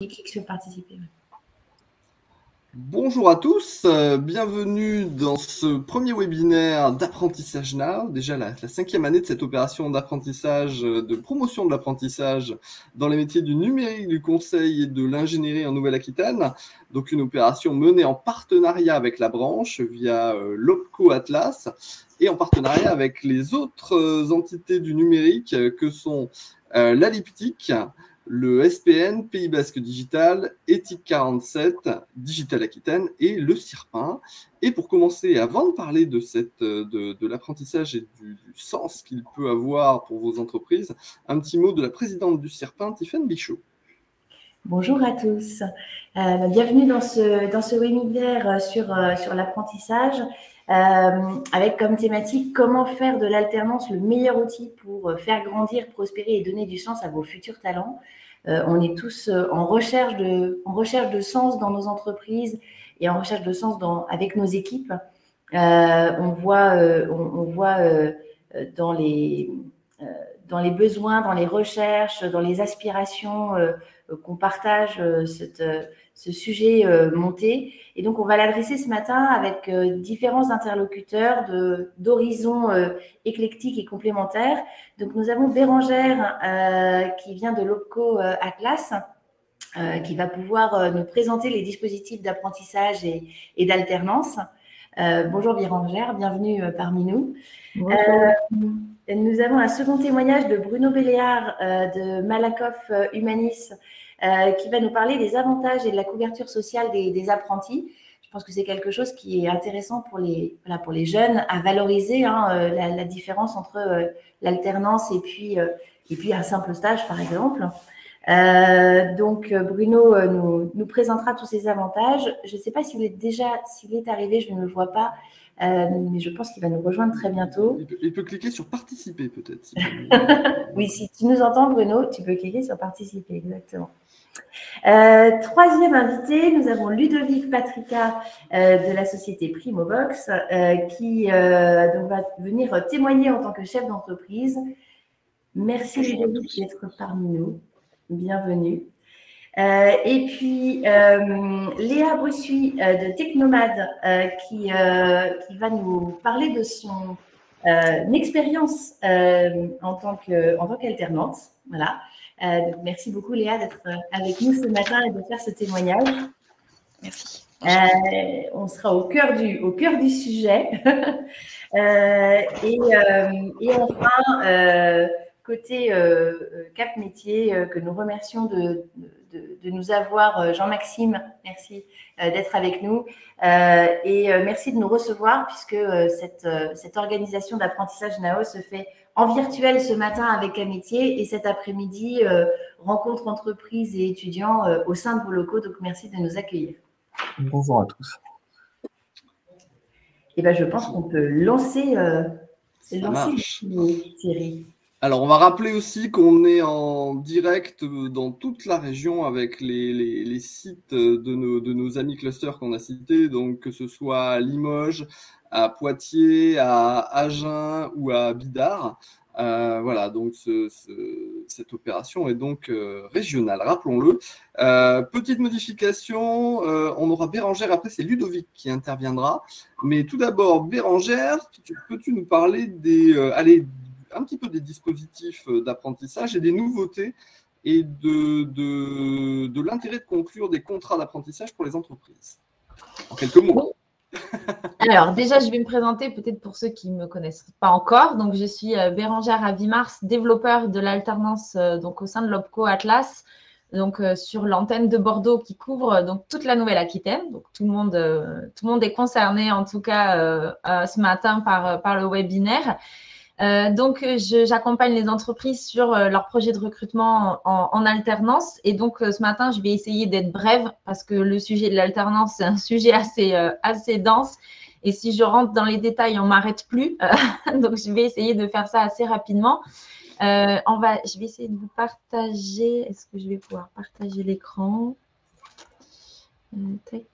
Clique sur participer. Bonjour à tous, bienvenue dans ce premier webinaire d'apprentissage Now, déjà la 5e année de cette opération d'apprentissage, de promotion de l'apprentissage dans les métiers du numérique, du conseil et de l'ingénierie en Nouvelle-Aquitaine. Donc une opération menée en partenariat avec la branche via l'OPCO Atlas et en partenariat avec les autres entités du numérique que sont l'ALIPTIC, le SPN, Pays Basque Digital, Éthique 47, Digital Aquitaine et le CIRPIN. Et pour commencer, avant de parler de l'apprentissage et du sens qu'il peut avoir pour vos entreprises, un petit mot de la présidente du CIRPIN, Tiffaine Bichot. Bonjour à tous. Bienvenue dans ce webinaire sur l'apprentissage avec comme thématique comment faire de l'alternance le meilleur outil pour faire grandir, prospérer et donner du sens à vos futurs talents. On est tous en recherche de sens dans nos entreprises et en recherche de sens avec nos équipes. On voit dans les besoins, dans les recherches, dans les aspirations qu'on partage ce sujet monter. Et donc, on va l'adresser ce matin avec différents interlocuteurs d'horizons éclectiques et complémentaires. Donc, nous avons Bérangère qui vient de l'OPCO Atlas, qui va pouvoir nous présenter les dispositifs d'apprentissage et d'alternance. Bonjour Bérangère, bienvenue parmi nous. Nous avons un second témoignage de Bruno Belléard de Malakoff Humanis qui va nous parler des avantages et de la couverture sociale des apprentis. Je pense que c'est quelque chose qui est intéressant pour les jeunes à valoriser, la différence entre l'alternance et puis un simple stage, par exemple. Donc, Bruno nous présentera tous ces avantages. Je ne sais pas s'il est arrivé, je ne le vois pas. Mais je pense qu'il va nous rejoindre très bientôt. Il peut cliquer sur participer peut-être. Si oui, si tu nous entends Bruno, tu peux cliquer sur participer, exactement. Troisième invité, nous avons Ludovic Patrica de la société Primobox qui donc va venir témoigner en tant que chef d'entreprise. Merci Ludovic d'être parmi nous. Bienvenue. Et puis, Léa Bossuy de Technomade qui va nous parler de son expérience en tant qu'alternante. Voilà. Donc merci beaucoup Léa d'être avec nous ce matin et de faire ce témoignage. Merci. On sera au cœur du sujet. Et enfin, côté Cap Métier, que nous remercions de nous avoir, Jean-Maxime, merci d'être avec nous et merci de nous recevoir puisque cette organisation d'apprentissage NAO se fait en virtuel ce matin avec Cap Métier et cet après-midi, rencontre entreprises et étudiants au sein de vos locaux. Donc, merci de nous accueillir. Bonjour à tous. Et ben, je pense qu'on peut lancer Thierry. Alors, on va rappeler aussi qu'on est en direct dans toute la région avec les sites de nos amis clusters qu'on a cités, donc que ce soit à Limoges, à Poitiers, à Agen ou à Bidart. Voilà, donc cette opération est donc régionale, rappelons-le. Petite modification, on aura Bérangère, après c'est Ludovic qui interviendra. Mais tout d'abord, Bérangère, peux-tu nous parler un petit peu des dispositifs d'apprentissage et des nouveautés et de l'intérêt de conclure des contrats d'apprentissage pour les entreprises? En quelques mots. Alors, déjà, je vais me présenter peut-être pour ceux qui ne me connaissent pas encore. Donc, je suis Bérangère Avimars, développeur de l'alternance donc au sein de l'OPCO Atlas, donc sur l'antenne de Bordeaux qui couvre donc toute la Nouvelle-Aquitaine. Donc, tout le monde est concerné en tout cas ce matin par le webinaire. Donc, j'accompagne les entreprises sur leur projet de recrutement en alternance. Et donc, ce matin, je vais essayer d'être brève parce que le sujet de l'alternance, c'est un sujet assez dense. Et si je rentre dans les détails, on ne m'arrête plus. Donc, je vais essayer de faire ça assez rapidement. Je vais essayer de vous partager. Est-ce que je vais pouvoir partager l'écran? Tac.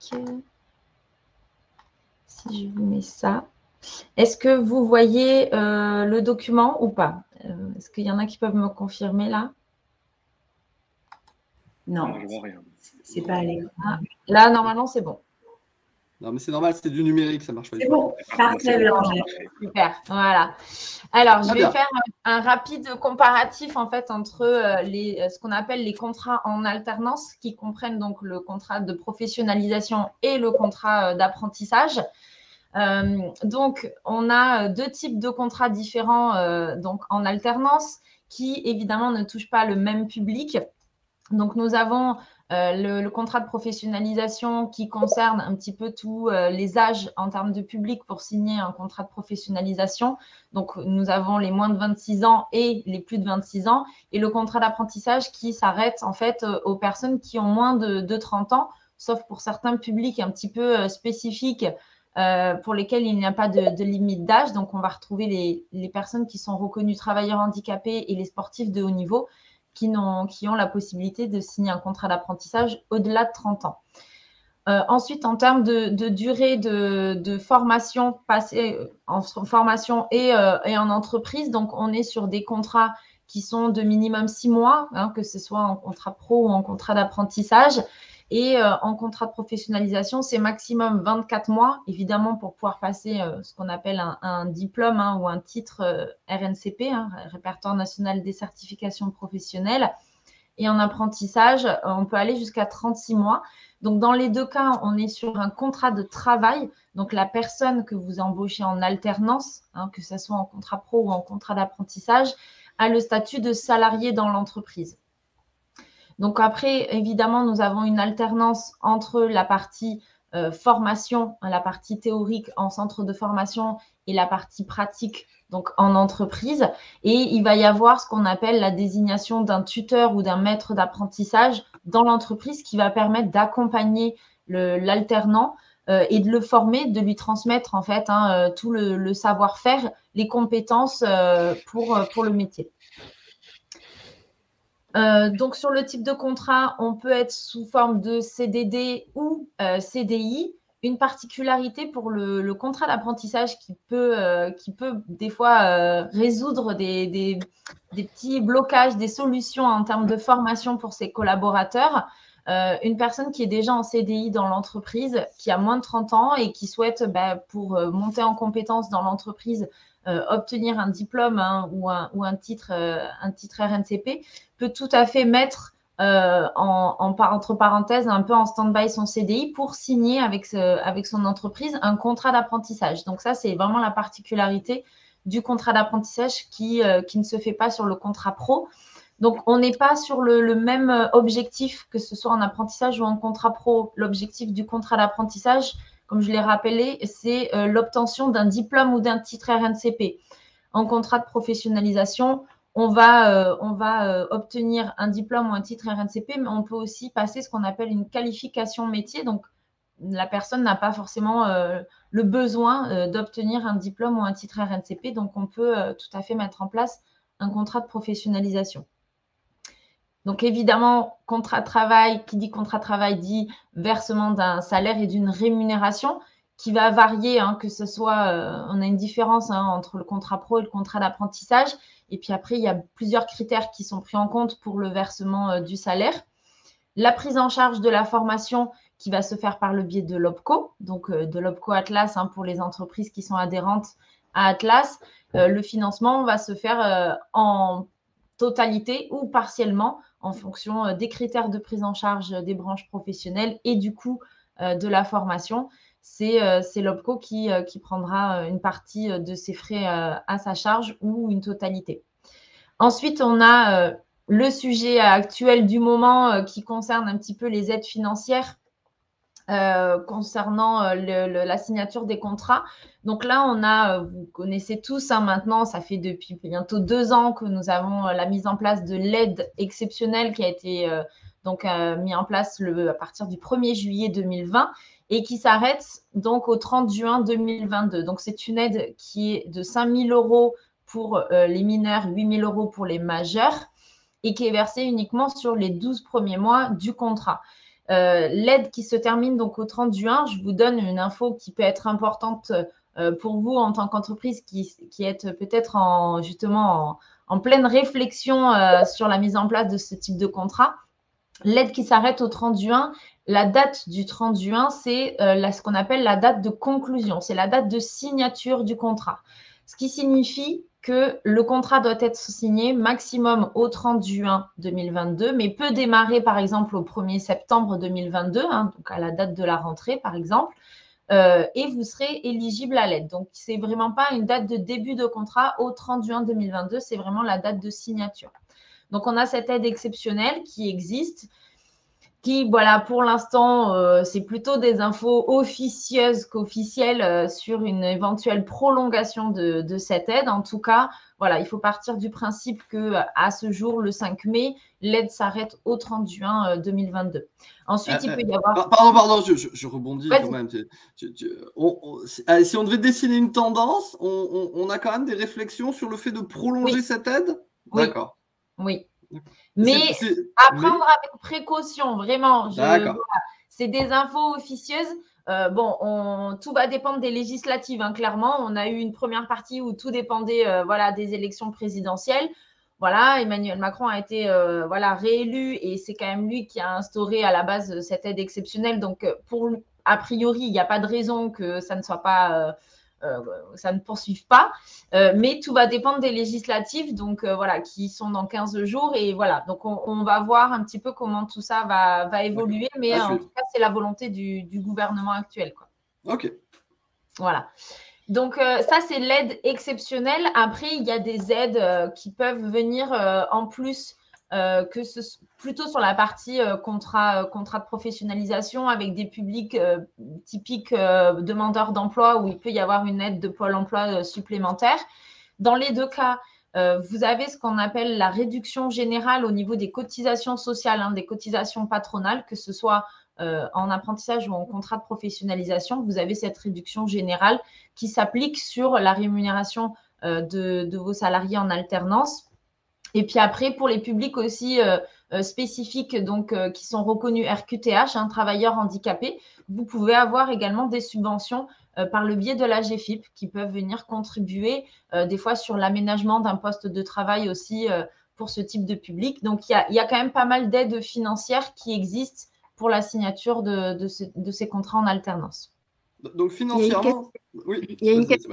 Si je vous mets ça. Est-ce que vous voyez le document ou pas? Est-ce qu'il y en a qui peuvent me confirmer là? Non, C'est pas à l'écran. Là, normalement, c'est bon. Non, mais c'est normal, c'est du numérique, ça marche pas. C'est bon, parfait, Bérangère. Super, voilà. Alors, je Très vais bien. faire un rapide comparatif en fait entre ce qu'on appelle les contrats en alternance, qui comprennent donc le contrat de professionnalisation et le contrat d'apprentissage. Donc, on a deux types de contrats différents donc en alternance qui évidemment ne touchent pas le même public. Donc, nous avons le contrat de professionnalisation qui concerne un petit peu tous les âges en termes de public pour signer un contrat de professionnalisation. Donc, nous avons les moins de 26 ans et les plus de 26 ans. Et le contrat d'apprentissage qui s'arrête en fait aux personnes qui ont moins de 30 ans, sauf pour certains publics un petit peu spécifiques pour lesquels il n'y a pas de limite d'âge. Donc, on va retrouver les personnes qui sont reconnues travailleurs handicapés et les sportifs de haut niveau qui ont la possibilité de signer un contrat d'apprentissage au-delà de 30 ans. Ensuite, en termes de durée de formation passée en formation et en entreprise, donc on est sur des contrats qui sont de minimum 6 mois, hein, que ce soit en contrat pro ou en contrat d'apprentissage. Et en contrat de professionnalisation, c'est maximum 24 mois, évidemment, pour pouvoir passer ce qu'on appelle un diplôme hein, ou un titre RNCP, hein, Répertoire national des certifications professionnelles. Et en apprentissage, on peut aller jusqu'à 36 mois. Donc, dans les deux cas, on est sur un contrat de travail. Donc, la personne que vous embauchez en alternance, hein, que ce soit en contrat pro ou en contrat d'apprentissage, a le statut de salarié dans l'entreprise. Donc après, évidemment, nous avons une alternance entre la partie formation, la partie théorique en centre de formation et la partie pratique, donc en entreprise. Et il va y avoir ce qu'on appelle la désignation d'un tuteur ou d'un maître d'apprentissage dans l'entreprise qui va permettre d'accompagner l'alternant et de le former, de lui transmettre en fait hein, tout le savoir-faire, les compétences pour le métier. Donc, sur le type de contrat, on peut être sous forme de CDD ou CDI. Une particularité pour le contrat d'apprentissage qui peut des fois résoudre des petits blocages, des solutions en termes de formation pour ses collaborateurs. Une personne qui est déjà en CDI dans l'entreprise, qui a moins de 30 ans et qui souhaite, pour monter en compétences dans l'entreprise, obtenir un diplôme hein, ou un titre RNCP, peut tout à fait mettre entre parenthèses un peu en stand-by son CDI pour signer avec son entreprise un contrat d'apprentissage. Donc ça, c'est vraiment la particularité du contrat d'apprentissage qui ne se fait pas sur le contrat pro. Donc, on n'est pas sur le même objectif que ce soit en apprentissage ou en contrat pro. L'objectif du contrat d'apprentissage, comme je l'ai rappelé, c'est l'obtention d'un diplôme ou d'un titre RNCP. En contrat de professionnalisation, on va obtenir un diplôme ou un titre RNCP, mais on peut aussi passer ce qu'on appelle une qualification métier. Donc, la personne n'a pas forcément le besoin d'obtenir un diplôme ou un titre RNCP. Donc, on peut tout à fait mettre en place un contrat de professionnalisation. Donc, évidemment, contrat de travail, qui dit contrat de travail dit versement d'un salaire et d'une rémunération qui va varier, hein, que ce soit, on a une différence hein, entre le contrat pro et le contrat d'apprentissage. Et puis après, il y a plusieurs critères qui sont pris en compte pour le versement du salaire. La prise en charge de la formation qui va se faire par le biais de l'OPCO, donc de l'OPCO Atlas hein, pour les entreprises qui sont adhérentes à Atlas. Le financement va se faire en totalité ou partiellement en fonction des critères de prise en charge des branches professionnelles et du coût de la formation. C'est l'OPCO qui prendra une partie de ses frais à sa charge ou une totalité. Ensuite, on a le sujet actuel du moment qui concerne un petit peu les aides financières concernant la signature des contrats. Donc là, on a, vous connaissez tous hein, maintenant, ça fait depuis bientôt 2 ans que nous avons la mise en place de l'aide exceptionnelle qui a été mis en place à partir du 1er juillet 2020 et qui s'arrête donc au 30 juin 2022. Donc, c'est une aide qui est de 5 000 € pour les mineurs, 8 000 € pour les majeurs et qui est versée uniquement sur les 12 premiers mois du contrat. L'aide qui se termine donc au 30 juin, je vous donne une info qui peut être importante pour vous en tant qu'entreprise qui êtes peut-être justement en pleine réflexion sur la mise en place de ce type de contrat. L'aide qui s'arrête au 30 juin, la date du 30 juin, c'est ce qu'on appelle la date de conclusion. C'est la date de signature du contrat. Ce qui signifie que le contrat doit être signé maximum au 30 juin 2022, mais peut démarrer par exemple au 1er septembre 2022, donc à la date de la rentrée par exemple, et vous serez éligible à l'aide. Donc, ce n'est vraiment pas une date de début de contrat au 30 juin 2022, c'est vraiment la date de signature. Donc, on a cette aide exceptionnelle qui existe, qui, voilà, pour l'instant, c'est plutôt des infos officieuses qu'officielles sur une éventuelle prolongation de cette aide. En tout cas, voilà, il faut partir du principe qu'à ce jour, le 5 mai, l'aide s'arrête au 30 juin 2022. Ensuite, il peut y avoir… Pardon, je rebondis quand même. Si on devait dessiner une tendance, on a quand même des réflexions sur le fait de prolonger cette aide. D'accord. Oui. Mais à prendre avec précaution, vraiment. Voilà. C'est des infos officieuses. Tout va dépendre des législatives, clairement. On a eu une première partie où tout dépendait des élections présidentielles. Voilà, Emmanuel Macron a été réélu et c'est quand même lui qui a instauré à la base cette aide exceptionnelle. Donc, a priori, il n'y a pas de raison que ça ne soit pas… ça ne poursuive pas, mais tout va dépendre des législatives, donc qui sont dans 15 jours, et voilà, donc on va voir un petit peu comment tout ça va évoluer, mais en tout cas, c'est la volonté du gouvernement actuel, quoi. Ok. Voilà. Donc, ça, c'est l'aide exceptionnelle. Après, il y a des aides qui peuvent venir en plus, plutôt sur la partie contrat de professionnalisation avec des publics typiques demandeurs d'emploi où il peut y avoir une aide de Pôle emploi supplémentaire. Dans les deux cas, vous avez ce qu'on appelle la réduction générale au niveau des cotisations sociales, des cotisations patronales, que ce soit en apprentissage ou en contrat de professionnalisation. Vous avez cette réduction générale qui s'applique sur la rémunération de vos salariés en alternance. Et puis après, pour les publics aussi spécifiques, donc qui sont reconnus RQTH, travailleurs handicapés, vous pouvez avoir également des subventions par le biais de la GFIP qui peuvent venir contribuer des fois sur l'aménagement d'un poste de travail aussi pour ce type de public. Donc, il y a quand même pas mal d'aides financières qui existent pour la signature de ces contrats en alternance. Donc, financièrement… Il y a une question,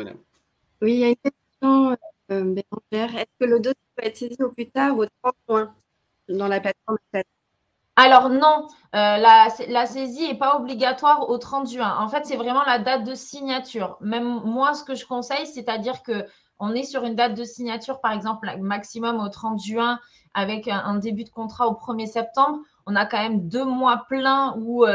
Bérangère. Est-ce que le dossier peut être saisi au plus tard au 30 juin dans la plateforme? Alors non, la saisie n'est pas obligatoire au 30 juin. En fait, c'est vraiment la date de signature. Même moi, ce que je conseille, c'est-à-dire qu'on est sur une date de signature, par exemple, maximum au 30 juin, avec un début de contrat au 1er septembre. On a quand même 2 mois pleins où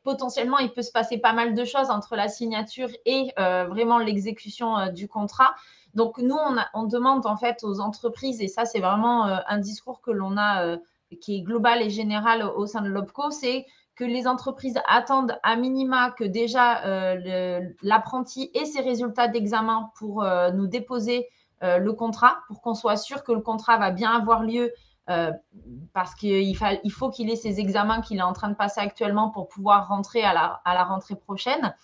potentiellement, il peut se passer pas mal de choses entre la signature et vraiment l'exécution du contrat. Donc, nous, on demande en fait aux entreprises, et ça, c'est vraiment un discours que l'on a qui est global et général au sein de l'OPCO, c'est que les entreprises attendent à minima que déjà l'apprenti ait ses résultats d'examen pour nous déposer le contrat, pour qu'on soit sûr que le contrat va bien avoir lieu parce qu'il faut qu'il ait ses examens qu'il est en train de passer actuellement pour pouvoir rentrer à la rentrée prochaine.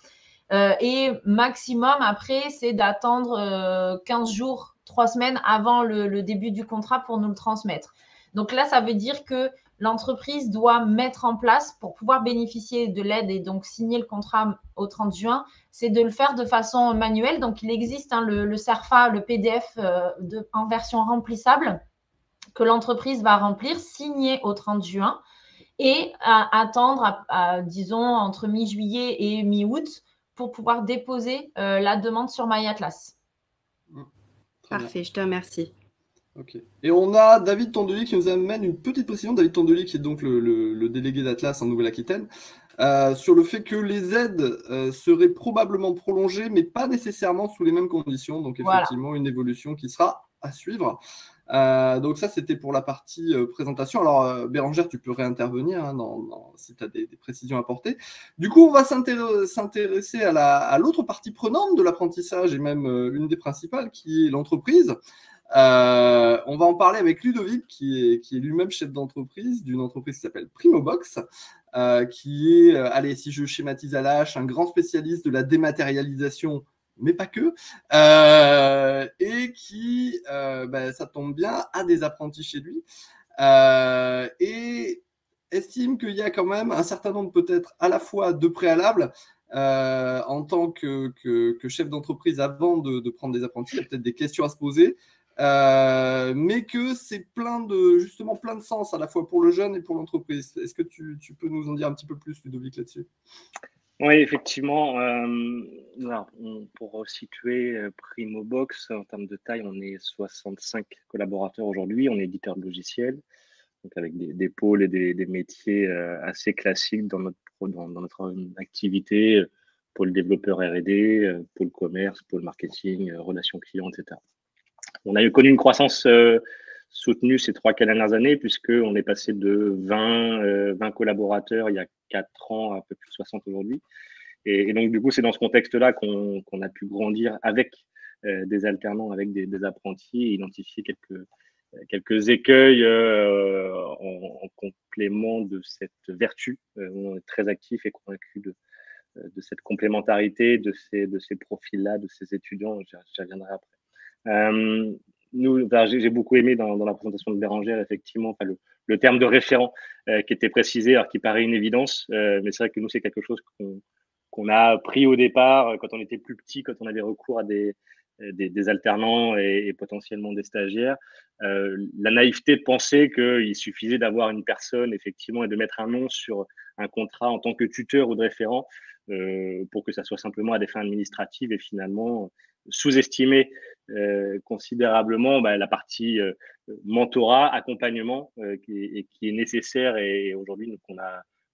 Et maximum, après, c'est d'attendre 15 jours, 3 semaines avant le début du contrat pour nous le transmettre. Donc là, ça veut dire que l'entreprise doit mettre en place, pour pouvoir bénéficier de l'aide et donc signer le contrat au 30 juin, c'est de le faire de façon manuelle. Donc, il existe le CERFA, le PDF en version remplissable que l'entreprise va remplir, signer au 30 juin et attendre, disons, entre mi-juillet et mi-août pour pouvoir déposer la demande sur MyAtlas. Parfait, je te remercie. Ok. Et on a David Tondelier qui nous amène une petite précision. David Tondelier qui est donc le délégué d'Atlas en Nouvelle-Aquitaine, sur le fait que les aides seraient probablement prolongées, mais pas nécessairement sous les mêmes conditions. Donc effectivement, une évolution qui sera à suivre. Donc ça, c'était pour la partie présentation. Alors, Bérangère, tu peux réintervenir si tu as des précisions à apporter. Du coup, on va s'intéresser à l'autre partie prenante de l'apprentissage, et même une des principales, qui est l'entreprise. On va en parler avec Ludovic, qui est lui-même chef d'entreprise, d'une entreprise qui s'appelle Primobox, qui est, allez, si je schématise à la hache, un grand spécialiste de la dématérialisation, mais pas que, et qui, ça tombe bien, a des apprentis chez lui. Et estime qu'il y a quand même un certain nombre peut-être à la fois de préalables en tant que chef d'entreprise avant de prendre des apprentis. Il y a peut-être des questions à se poser, mais que c'est justement plein de sens à la fois pour le jeune et pour l'entreprise. Est-ce que tu peux nous en dire un petit peu plus, Ludovic, là-dessus? Oui, effectivement. Pour situer Primobox, en termes de taille, on est 65 collaborateurs aujourd'hui. On est éditeur de logiciels, donc avec des pôles et des métiers assez classiques dans notre activité, pôle développeur R&D, pôle commerce, pôle marketing, relations clients, etc. On a connu une croissance soutenue ces 3-4 dernières années, puisqu'on est passé de 20 collaborateurs il y a 4 ans à un peu plus de 60 aujourd'hui. Et donc, du coup, c'est dans ce contexte-là qu'on a pu grandir avec des alternants, avec des apprentis, et identifier quelques écueils en complément de cette vertu. On est très actif et convaincu de cette complémentarité, de ces profils-là, de ces étudiants. J'y reviendrai après. J'ai beaucoup aimé dans la présentation de Bérengère, effectivement, le terme de référent qui était précisé, alors qui paraît une évidence, mais c'est vrai que nous, c'est quelque chose qu'on a appris au départ quand on était plus petit, quand on avait recours à des alternants et potentiellement des stagiaires. La naïveté de penser qu'il suffisait d'avoir une personne, effectivement, et de mettre un nom sur un contrat en tant que tuteur ou de référent pour que ça soit simplement à des fins administratives, et finalement sous-estimer considérablement la partie mentorat, accompagnement qui est nécessaire et aujourd'hui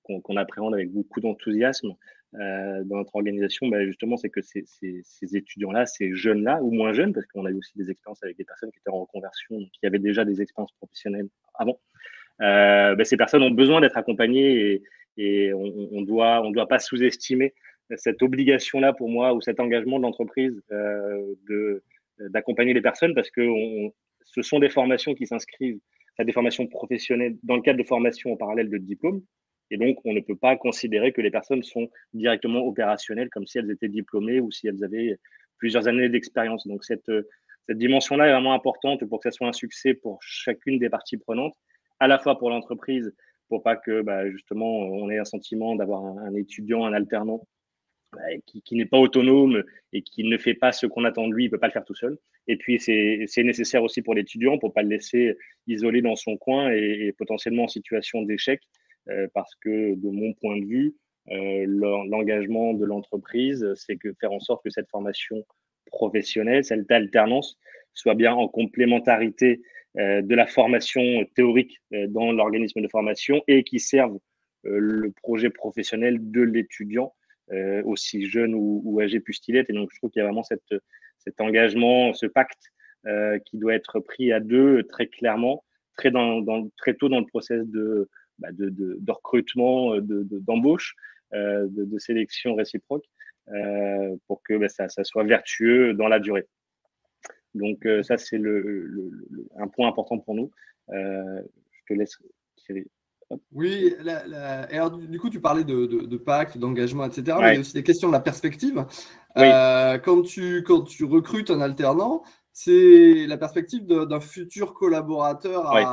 qu'on appréhende avec beaucoup d'enthousiasme dans notre organisation. Justement, c'est que ces étudiants-là, ces jeunes-là, ou moins jeunes, parce qu'on a eu aussi des expériences avec des personnes qui étaient en reconversion, qui avaient déjà des expériences professionnelles avant, ces personnes ont besoin d'être accompagnées et on doit pas sous-estimer cette obligation-là pour moi, ou cet engagement de l'entreprise d'accompagner les personnes, parce que ce sont des formations qui s'inscrivent à des formations professionnelles dans le cadre de formations en parallèle de diplôme. Et donc, on ne peut pas considérer que les personnes sont directement opérationnelles comme si elles étaient diplômées ou si elles avaient plusieurs années d'expérience. Donc, cette dimension-là est vraiment importante pour que ça soit un succès pour chacune des parties prenantes, à la fois pour l'entreprise, pour pas que justement on ait un sentiment d'avoir un étudiant, un alternant qui n'est pas autonome et qui ne fait pas ce qu'on attend de lui, il ne peut pas le faire tout seul. Et puis, c'est nécessaire aussi pour l'étudiant pour ne pas le laisser isolé dans son coin et potentiellement en situation d'échec, parce que de mon point de vue, l'engagement de l'entreprise, c'est faire en sorte que cette formation professionnelle, cette alternance, soit bien en complémentarité de la formation théorique dans l'organisme de formation et qui serve le projet professionnel de l'étudiant, aussi jeune ou âgé puisse-t-il être. Et donc, je trouve qu'il y a vraiment cet engagement, ce pacte qui doit être pris à deux très clairement, très tôt dans le process de recrutement, d'embauche, de sélection réciproque, pour que ça soit vertueux dans la durée. Donc, ça, c'est un point important pour nous. Je te laisse, Thierry. Oui, alors, du coup, tu parlais de pacte, d'engagement, etc. Ouais. Mais il y a aussi des questions de la perspective. Oui. Quand tu recrutes un alternant, c'est la perspective d'un futur collaborateur Ouais.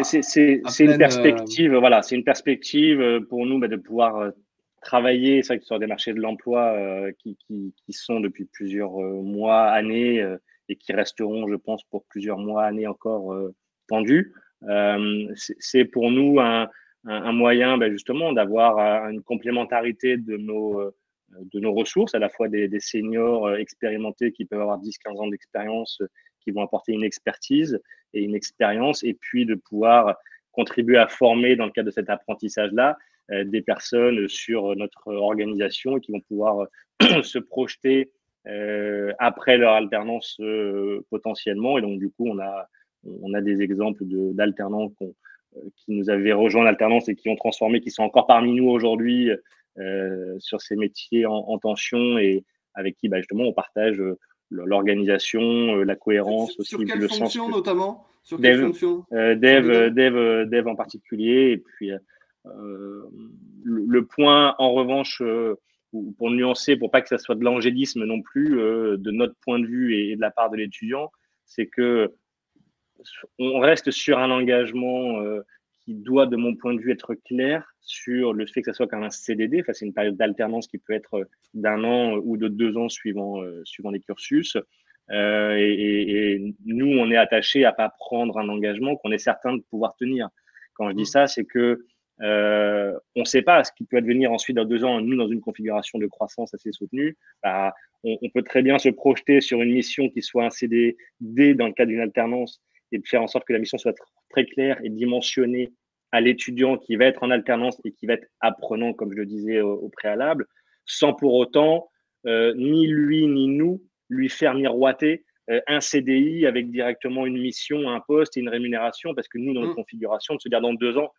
C'est une perspective, voilà, c'est une perspective pour nous de pouvoir travailler, c'est vrai que sur des marchés de l'emploi qui sont depuis plusieurs mois, années, et qui resteront, je pense, pour plusieurs mois, années encore tendus. C'est pour nous un moyen justement d'avoir une complémentarité de nos ressources, à la fois des seniors expérimentés qui peuvent avoir 10-15 ans d'expérience, qui vont apporter une expertise et une expérience, et puis de pouvoir contribuer à former dans le cadre de cet apprentissage-là des personnes sur notre organisation qui vont pouvoir se projeter après leur alternance potentiellement. Et donc, du coup, on a des exemples d'alternants qui nous avaient rejoint l'alternance et qui ont transformé, qui sont encore parmi nous aujourd'hui sur ces métiers en tension et avec qui justement on partage l'organisation, la cohérence aussi. Sur quelle fonction notamment? Sur quelle fonction? Dev en particulier. Et puis le point en revanche, pour nuancer, pour pas que ça soit de l'angélisme non plus, de notre point de vue et de la part de l'étudiant, c'est que on reste sur un engagement qui doit, de mon point de vue, être clair sur le fait que ça soit comme un CDD. Enfin, c'est une période d'alternance qui peut être d'1 an ou de 2 ans suivant les cursus. Et nous, on est attachés à pas prendre un engagement qu'on est certain de pouvoir tenir. Quand je dis ça, c'est que on ne sait pas ce qui peut advenir ensuite dans 2 ans. Nous, dans une configuration de croissance assez soutenue, bah, on peut très bien se projeter sur une mission qui soit un CDD dans le cadre d'une alternance et de faire en sorte que la mission soit très claire et dimensionnée à l'étudiant qui va être en alternance et qui va être apprenant, comme je le disais au préalable, sans pour autant, ni lui ni nous, lui faire miroiter un CDI avec directement une mission, un poste et une rémunération, parce que nous, dans notre configuration, de se dire dans 2 ans,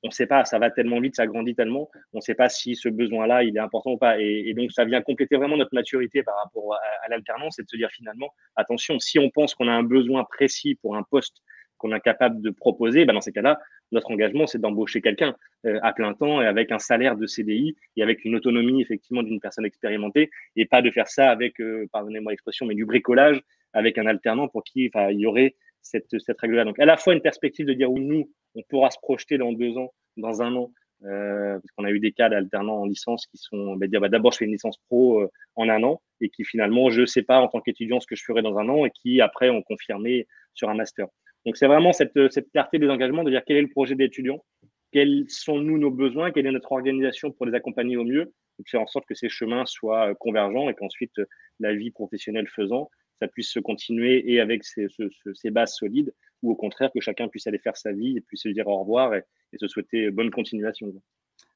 on ne sait pas, ça va tellement vite, ça grandit tellement, on ne sait pas si ce besoin-là, il est important ou pas. Et donc, ça vient compléter vraiment notre maturité par rapport à l'alternance et de se dire finalement, attention, si on pense qu'on a un besoin précis pour un poste qu'on est capable de proposer, ben dans ces cas-là, notre engagement, c'est d'embaucher quelqu'un à plein temps et avec un salaire de CDI et avec une autonomie effectivement d'une personne expérimentée et pas de faire ça avec, pardonnez-moi l'expression, mais du bricolage avec un alternant pour qui il y aurait cette règle-là. Donc, à la fois une perspective de dire où nous, on pourra se projeter dans 2 ans, dans 1 an, parce qu'on a eu des cas d'alternants en licence qui sont dire d'abord je fais une licence pro en 1 an et qui finalement je ne sais pas en tant qu'étudiant ce que je ferai dans 1 an et qui après ont confirmé sur un master. Donc c'est vraiment cette clarté des engagements de dire quel est le projet d'étudiant, quels sont nous nos besoins, quelle est notre organisation pour les accompagner au mieux et de faire en sorte que ces chemins soient convergents et qu'ensuite la vie professionnelle faisant, ça puisse se continuer et avec ces bases solides ou au contraire que chacun puisse aller faire sa vie et puisse se dire au revoir et se souhaiter bonne continuation.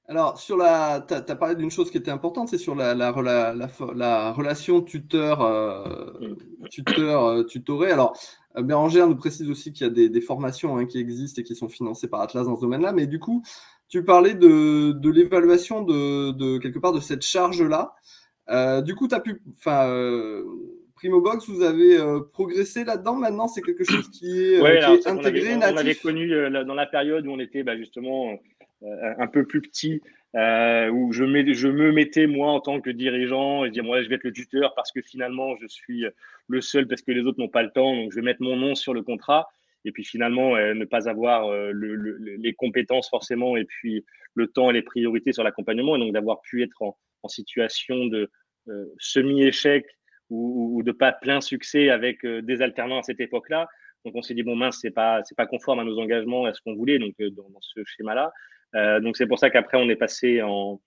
Alors, tu as parlé d'une chose qui était importante, c'est sur la relation tuteur-tutoré. Alors, Bérangère nous précise aussi qu'il y a des formations qui existent et qui sont financées par Atlas dans ce domaine-là, mais du coup, tu parlais de l'évaluation de quelque part de cette charge-là. Du coup, tu as pu... Primobox, vous avez progressé là-dedans. Maintenant, c'est quelque chose qui est intégré, natif. On avait connu dans la période où on était justement un peu plus petit, où je me mettais moi en tant que dirigeant et dire moi je vais être le tuteur parce que finalement je suis le seul parce que les autres n'ont pas le temps, donc je vais mettre mon nom sur le contrat. Et puis finalement ne pas avoir les compétences forcément et puis le temps et les priorités sur l'accompagnement et donc d'avoir pu être en situation de semi-échec ou de pas plein succès avec des alternants à cette époque-là. Donc, on s'est dit, bon, mince, c'est pas conforme à nos engagements, à ce qu'on voulait, donc dans ce schéma-là. Donc, c'est pour ça qu'après, on est passé dans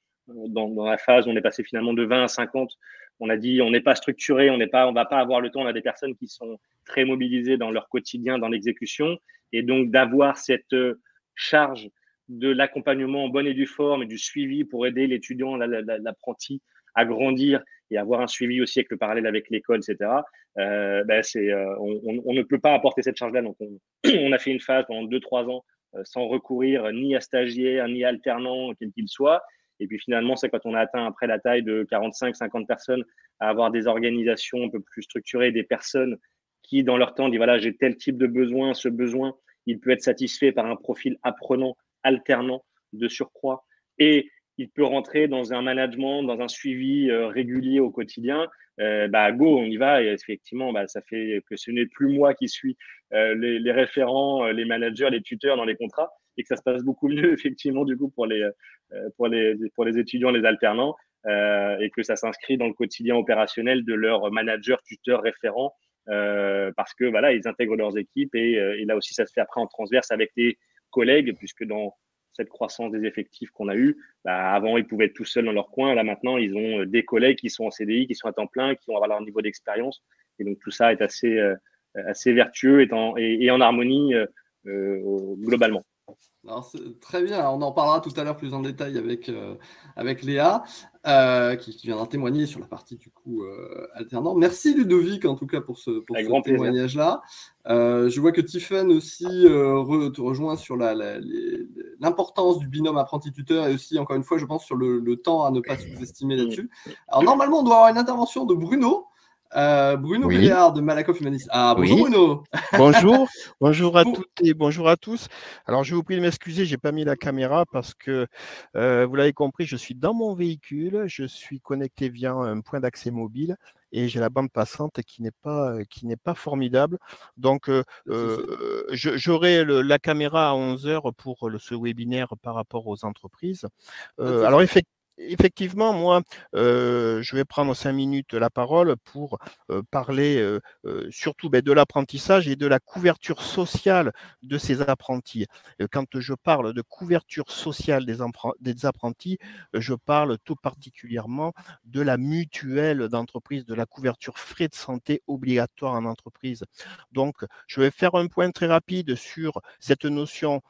la phase où on est passé finalement de 20 à 50. On a dit, on n'est pas structuré, on va pas avoir le temps. On a des personnes qui sont très mobilisées dans leur quotidien, dans l'exécution. Et donc, d'avoir cette charge de l'accompagnement en bonne et due forme et du suivi pour aider l'étudiant, l'apprenti à grandir et avoir un suivi aussi avec le parallèle avec l'école, etc. On ne peut pas apporter cette charge-là. Donc, on a fait une phase pendant 2-3 ans sans recourir ni à stagiaires, ni à alternants, quel qu'il soit. Et puis finalement, c'est quand on a atteint après la taille de 45-50 personnes, à avoir des organisations un peu plus structurées, des personnes qui, dans leur temps, disent voilà, j'ai tel type de besoin, ce besoin, il peut être satisfait par un profil apprenant, alternant, de surcroît. Et il peut rentrer dans un management, dans un suivi régulier au quotidien. Go, on y va. Et effectivement, ça fait que ce n'est plus moi qui suis les référents, les managers, les tuteurs dans les contrats et que ça se passe beaucoup mieux, effectivement, du coup, pour les étudiants, les alternants et que ça s'inscrit dans le quotidien opérationnel de leurs managers, tuteurs, référents parce que voilà, ils intègrent leurs équipes et là aussi, ça se fait après en transverse avec les collègues puisque dans cette croissance des effectifs qu'on a eu. Avant, ils pouvaient être tout seuls dans leur coin. Là, maintenant, ils ont des collègues qui sont en CDI, qui sont à temps plein, qui vont avoir leur niveau d'expérience. Et donc, tout ça est assez vertueux et en harmonie globalement. Alors, très bien, on en parlera tout à l'heure plus en détail avec Léa, qui viendra témoigner sur la partie du coup alternant. Merci Ludovic en tout cas pour ce témoignage-là. Je vois que Tiffen aussi te rejoint sur l'importance du binôme apprenti-tuteur et aussi, encore une fois, je pense sur le temps à ne pas sous-estimer là-dessus. Alors normalement, on doit avoir une intervention de Bruno. Bruno Béliard de Malakoff Humaniste. Ah, bonjour Bruno. Bonjour à toutes et bonjour à tous. Alors, je vous prie de m'excuser, j'ai pas mis la caméra parce que, vous l'avez compris, je suis dans mon véhicule, je suis connecté via un point d'accès mobile et j'ai la bande passante qui n'est pas formidable. Donc, j'aurai la caméra à 11 h pour ce webinaire par rapport aux entreprises. Alors, effectivement, moi, je vais prendre 5 minutes la parole pour parler surtout de l'apprentissage et de la couverture sociale de ces apprentis. Quand je parle de couverture sociale des apprentis, je parle tout particulièrement de la mutuelle d'entreprise, de la couverture frais de santé obligatoire en entreprise. Donc, je vais faire un point très rapide sur cette notion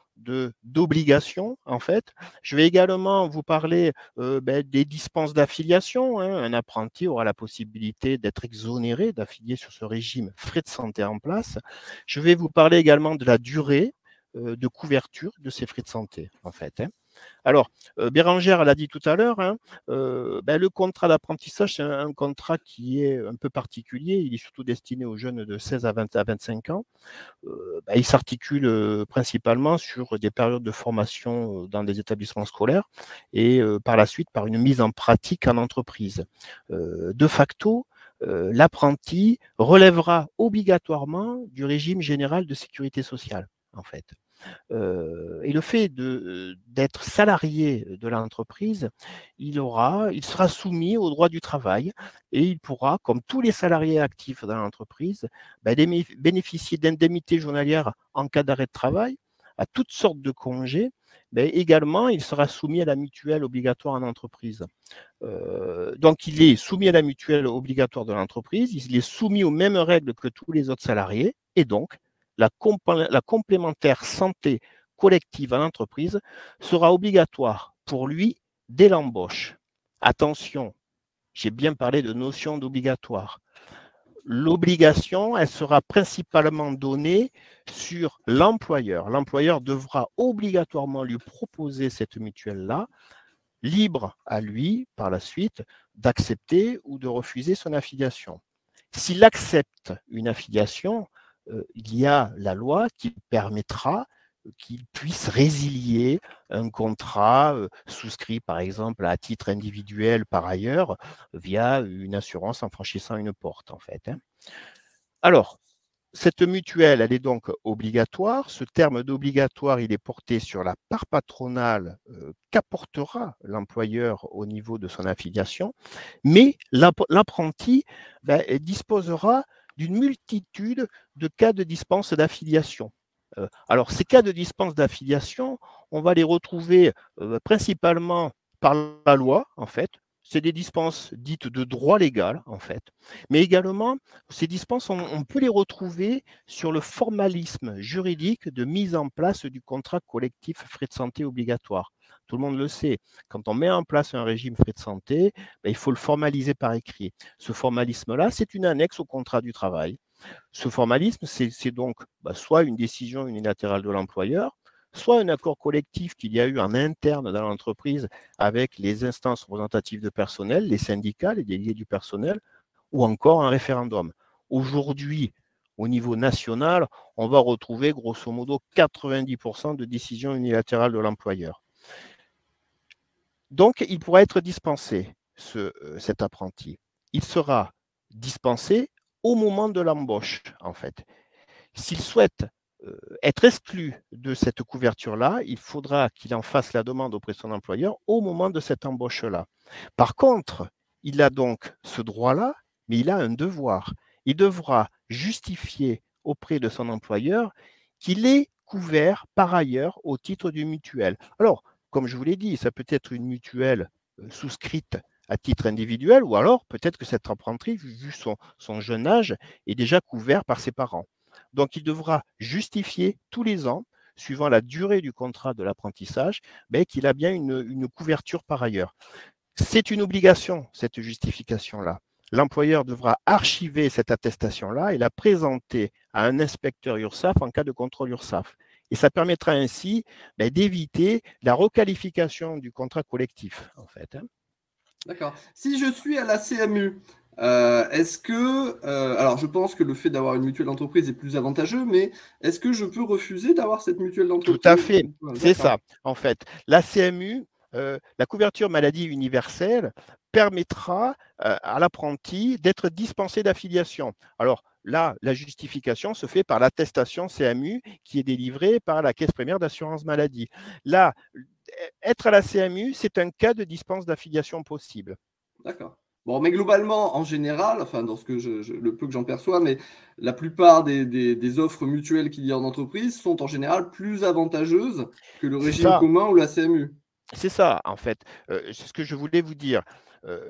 d'obligation, en fait. Je vais également vous parler des dispenses d'affiliation. Un apprenti aura la possibilité d'être exonéré d'affilier sur ce régime frais de santé en place. Je vais vous parler également de la durée de couverture de ces frais de santé, en fait. Alors, Bérangère l'a dit tout à l'heure, le contrat d'apprentissage, c'est un contrat qui est un peu particulier. Il est surtout destiné aux jeunes de 16 à 25 ans. Il s'articule principalement sur des périodes de formation dans des établissements scolaires et par la suite par une mise en pratique en entreprise. De facto, l'apprenti relèvera obligatoirement du régime général de sécurité sociale, en fait. Et le fait d'être salarié de l'entreprise, il sera soumis au droit du travail et il pourra, comme tous les salariés actifs dans l'entreprise, bénéficier d'indemnités journalières en cas d'arrêt de travail, à toutes sortes de congés, mais également il sera soumis à la mutuelle obligatoire en entreprise. Donc il est soumis à la mutuelle obligatoire de l'entreprise, il est soumis aux mêmes règles que tous les autres salariés et donc la complémentaire santé collective à l'entreprise sera obligatoire pour lui dès l'embauche. Attention, j'ai bien parlé de notion d'obligatoire. L'obligation, elle sera principalement donnée sur l'employeur. L'employeur devra obligatoirement lui proposer cette mutuelle-là, libre à lui, par la suite, d'accepter ou de refuser son affiliation. S'il accepte une affiliation, il y a la loi qui permettra qu'il puisse résilier un contrat souscrit, par exemple, à titre individuel par ailleurs, via une assurance en franchissant une porte, en fait. Alors, cette mutuelle, elle est donc obligatoire. Ce terme d'obligatoire, il est porté sur la part patronale qu'apportera l'employeur au niveau de son affiliation, mais l'apprenti disposera d'une multitude de cas de dispense d'affiliation. Alors, ces cas de dispense d'affiliation, on va les retrouver principalement par la loi, en fait. C'est des dispenses dites de droit légal, en fait. Mais également, ces dispenses, on peut les retrouver sur le formalisme juridique de mise en place du contrat collectif frais de santé obligatoire. Tout le monde le sait, quand on met en place un régime frais de santé, il faut le formaliser par écrit. Ce formalisme-là, c'est une annexe au contrat du travail. Ce formalisme, c'est donc soit une décision unilatérale de l'employeur, soit un accord collectif qu'il y a eu en interne dans l'entreprise avec les instances représentatives de personnel, les syndicats, les délégués du personnel, ou encore un référendum. Aujourd'hui, au niveau national, on va retrouver grosso modo 90% de décisions unilatérales de l'employeur. Donc, il pourra être dispensé, cet apprenti. Il sera dispensé au moment de l'embauche, en fait. S'il souhaite être exclu de cette couverture-là, il faudra qu'il en fasse la demande auprès de son employeur au moment de cette embauche-là. Par contre, il a donc ce droit-là, mais il a un devoir. Il devra justifier auprès de son employeur qu'il est couvert par ailleurs au titre d'une mutuelle. Alors, comme je vous l'ai dit, ça peut être une mutuelle souscrite à titre individuel, ou alors peut-être que cet apprenti, vu son jeune âge, est déjà couvert par ses parents. Donc, il devra justifier tous les ans, suivant la durée du contrat de l'apprentissage, qu'il a bien une couverture par ailleurs. C'est une obligation, cette justification-là. L'employeur devra archiver cette attestation-là et la présenter à un inspecteur URSSAF en cas de contrôle URSSAF. Et ça permettra ainsi d'éviter la requalification du contrat collectif, en fait. D'accord. Si je suis à la CMU, est-ce que, alors je pense que le fait d'avoir une mutuelle d'entreprise est plus avantageux, mais est-ce que je peux refuser d'avoir cette mutuelle d'entreprise? Tout à fait, c'est ça. En fait, la CMU, la couverture maladie universelle permettra à l'apprenti d'être dispensé d'affiliation. Alors là, la justification se fait par l'attestation CMU qui est délivrée par la Caisse primaire d'assurance maladie. Là, être à la CMU, c'est un cas de dispense d'affiliation possible. D'accord. Bon, mais globalement, en général, enfin, dans ce que le peu que j'en perçois, mais la plupart des offres mutuelles qu'il y a en entreprise sont en général plus avantageuses que le régime commun ou la CMU. C'est ça, en fait. C'est ce que je voulais vous dire.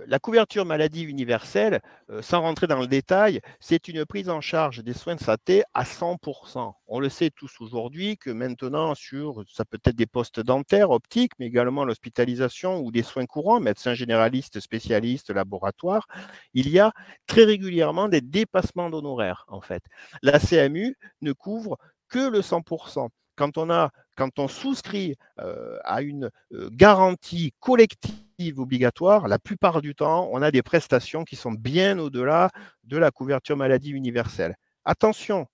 La couverture maladie universelle, sans rentrer dans le détail, c'est une prise en charge des soins de santé à 100%. On le sait tous aujourd'hui que maintenant, ça peut être des postes dentaires, optiques, mais également l'hospitalisation ou des soins courants, médecins généralistes, spécialistes, laboratoires, il y a très régulièrement des dépassements d'honoraires, en fait. La CMU ne couvre que le 100%. Quand on souscrit à une garantie collective obligatoire, la plupart du temps, on a des prestations qui sont bien au-delà de la couverture maladie universelle. Attention,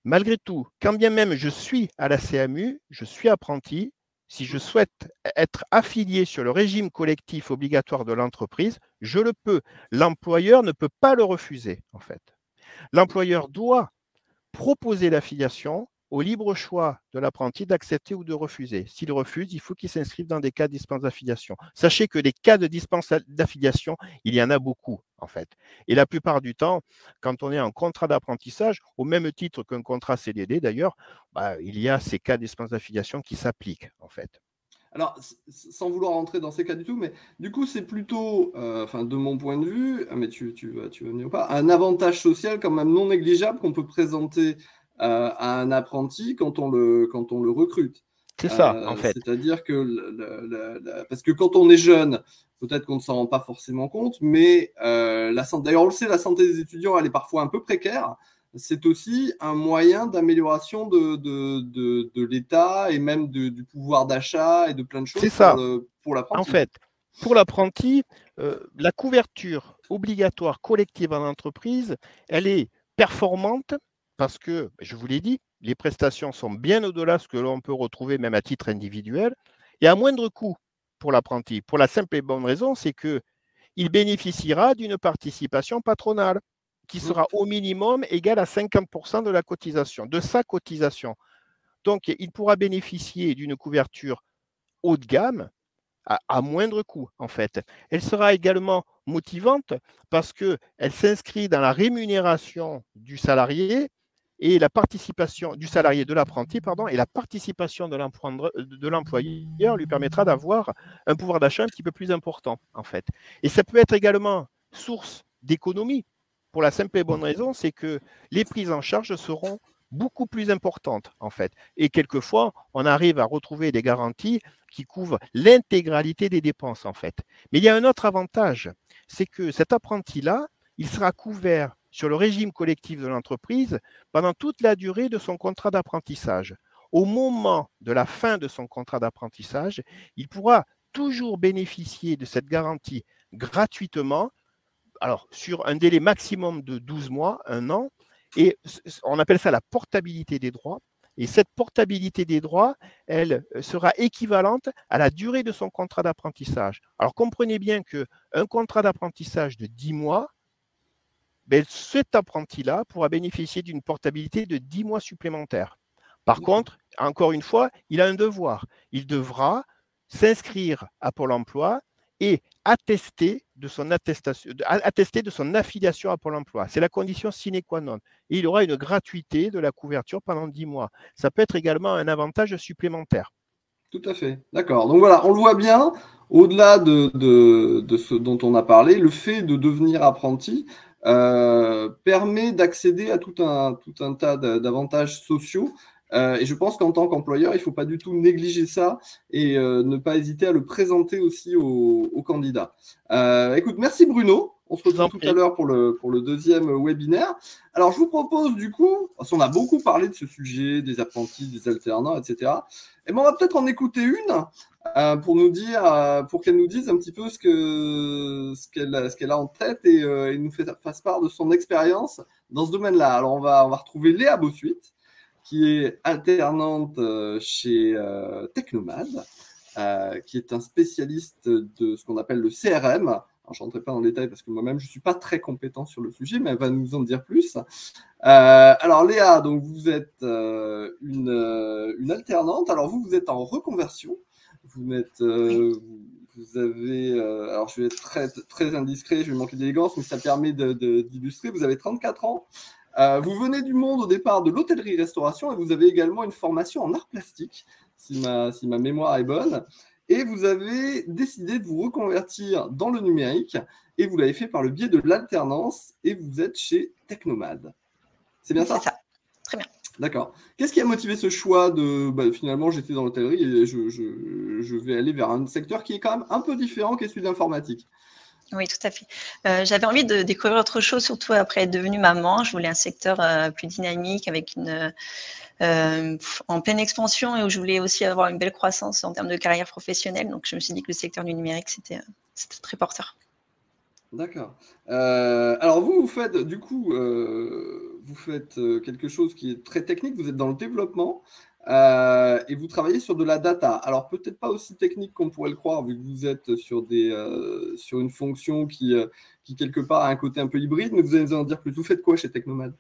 malgré tout, quand bien même je suis à la CMU, je suis apprenti, si je souhaite être affilié sur le régime collectif obligatoire de l'entreprise, je le peux. L'employeur ne peut pas le refuser, en fait. L'employeur doit proposer l'affiliation au libre choix de l'apprenti d'accepter ou de refuser. S'il refuse, il faut qu'il s'inscrive dans des cas de dispense d'affiliation. Sachez que les cas de dispense d'affiliation, il y en a beaucoup, en fait. Et la plupart du temps, quand on est en contrat d'apprentissage, au même titre qu'un contrat CDD d'ailleurs, il y a ces cas de dispense d'affiliation qui s'appliquent, en fait. Alors, sans vouloir rentrer dans ces cas du tout, mais du coup, c'est plutôt, de mon point de vue, mais tu vas venir ou pas, un avantage social quand même non négligeable qu'on peut présenter à un apprenti quand on le recrute. C'est ça, en fait. C'est-à-dire que, parce que quand on est jeune, peut-être qu'on ne s'en rend pas forcément compte, mais d'ailleurs, on le sait, la santé des étudiants, elle est parfois un peu précaire. C'est aussi un moyen d'amélioration de l'État et même du pouvoir d'achat et de plein de choses pour l'apprenti. En fait, pour l'apprenti, la couverture obligatoire collective en entreprise, elle est performante parce que, je vous l'ai dit, les prestations sont bien au-delà de ce que l'on peut retrouver même à titre individuel et à moindre coût pour l'apprenti. Pour la simple et bonne raison, c'est qu'il bénéficiera d'une participation patronale qui sera au minimum égale à 50% de la cotisation, de sa cotisation. Donc, il pourra bénéficier d'une couverture haut de gamme à moindre coût, en fait. Elle sera également motivante parce qu'elle s'inscrit dans la rémunération du salarié et la participation du salarié de l'apprenti, et la participation de l'employeur lui permettra d'avoir un pouvoir d'achat un petit peu plus important, en fait. Et ça peut être également source d'économie pour la simple et bonne raison, c'est que les prises en charge seront beaucoup plus importantes, en fait. Et quelquefois, on arrive à retrouver des garanties qui couvrent l'intégralité des dépenses, en fait. Mais il y a un autre avantage, c'est que cet apprenti-là, il sera couvert sur le régime collectif de l'entreprise pendant toute la durée de son contrat d'apprentissage. Au moment de la fin de son contrat d'apprentissage, il pourra toujours bénéficier de cette garantie gratuitement, alors sur un délai maximum de 12 mois, 1 an, et on appelle ça la portabilité des droits. Et cette portabilité des droits, elle sera équivalente à la durée de son contrat d'apprentissage. Alors comprenez bien qu'un contrat d'apprentissage de 10 mois, cet apprenti-là pourra bénéficier d'une portabilité de 10 mois supplémentaires. Par contre, encore une fois, il a un devoir. Il devra s'inscrire à Pôle emploi et attester de son affiliation à Pôle emploi. C'est la condition sine qua non. Et il aura une gratuité de la couverture pendant 10 mois. Ça peut être également un avantage supplémentaire. Tout à fait. D'accord. Donc voilà, on le voit bien, au-delà de ce dont on a parlé, le fait de devenir apprenti permet d'accéder à tout un tas d'avantages sociaux. Et je pense qu'en tant qu'employeur, il ne faut pas du tout négliger ça et ne pas hésiter à le présenter aussi aux candidats. Écoute, merci Bruno. On se retrouve tout à l'heure pour le deuxième webinaire. Alors, je vous propose du coup, parce qu'on a beaucoup parlé de ce sujet, des apprentis, des alternants, etc. Et on va peut-être en écouter une pour qu'elle nous dise un petit peu ce qu'elle a en tête et nous fasse part de son expérience dans ce domaine-là. Alors, on va retrouver Léa Bossuit, qui est alternante chez Technomad. qui est un spécialiste de ce qu'on appelle le CRM. Alors, je ne rentrerai pas dans le détail parce que moi-même, je ne suis pas très compétent sur le sujet, mais elle va nous en dire plus. Alors, Léa, donc vous êtes une alternante. Alors, vous êtes en reconversion. Vous avez, alors je vais être très indiscret, je vais manquer d'élégance, mais ça permet d'illustrer. Vous avez 34 ans. Vous venez du monde au départ de l'hôtellerie-restauration et vous avez également une formation en art plastique, si ma mémoire est bonne. Et vous avez décidé de vous reconvertir dans le numérique et vous l'avez fait par le biais de l'alternance et vous êtes chez Technomad. C'est bien ça? C'est ça, très bien. D'accord. Qu'est-ce qui a motivé ce choix de finalement j'étais dans l'hôtellerie et je vais aller vers un secteur qui est quand même un peu différent qu'est celui de l'informatique? Oui, tout à fait. J'avais envie de découvrir autre chose, surtout après être devenue maman. Je voulais un secteur plus dynamique, avec en pleine expansion et où je voulais aussi avoir une belle croissance en termes de carrière professionnelle. Donc, je me suis dit que le secteur du numérique, c'était très porteur. D'accord. Alors, vous faites, du coup, quelque chose qui est très technique. Vous êtes dans le développement et vous travaillez sur de la data. Alors, peut-être pas aussi technique qu'on pourrait le croire, vu que vous êtes sur une fonction qui, quelque part, a un côté un peu hybride, mais vous allez nous en dire plus. Vous faites quoi chez Technomad?